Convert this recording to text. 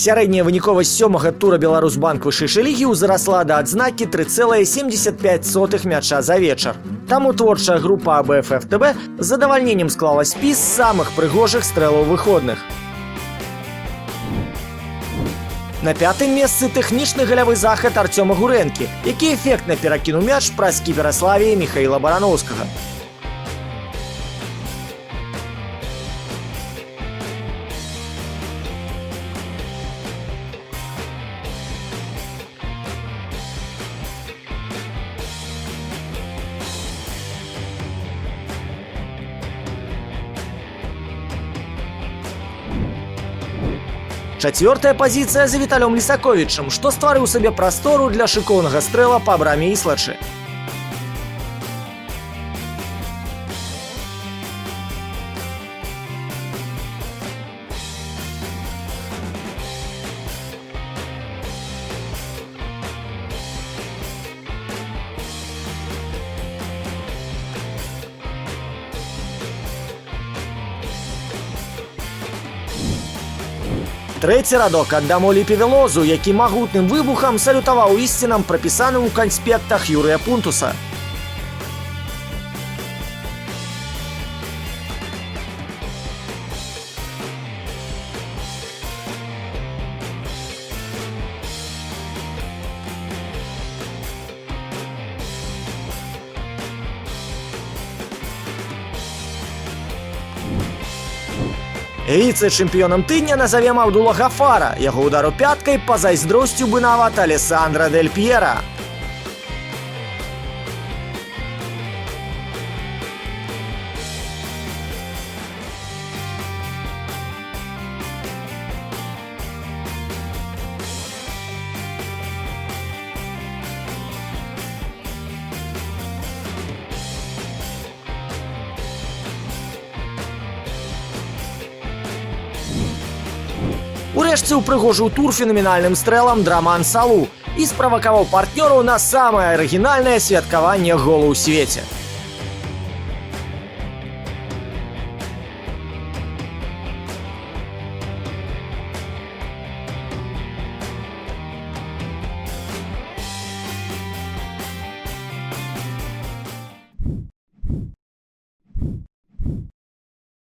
Сярэдняя выніковасць 7-га тура Беларусьбанк вышэйшай лігі ўзрасла да адзнакі 3,75 мяча за вечар. Таму творчая група АБФ-ФТБ з задавальненнем склала спіс самых прыгожых стрэлаў выходных. На 5-м месцы тэхнічны галявы захад Артёма Гурэнкі, які эфектна перакінуў мяч праз кіпера Славіі Міхаіла Барановскага. Чацвёртая пазіцыя за Віталём Лісаковічам, што стварыў сабе прастору для шыкоўнага стрэла па браме Іслачы. Трэці радок аддамо Ліпе Велозу, які магутным выбухам салютаваў ісцінам, прапісаным у канспектах Юрыя Пунтуса. Віцэ-чэмпіёнам тыдня назовем Абдула Гафара. Яго удару пяткай пазайздросціў бы нават Алессандра Дель Пьера. Урэшце ўпрыгожыў тур фенаменальным стрэлам Драман Салу і справакаваў партнёраў на самае арыгінальнае святкаванне голу ў свеце.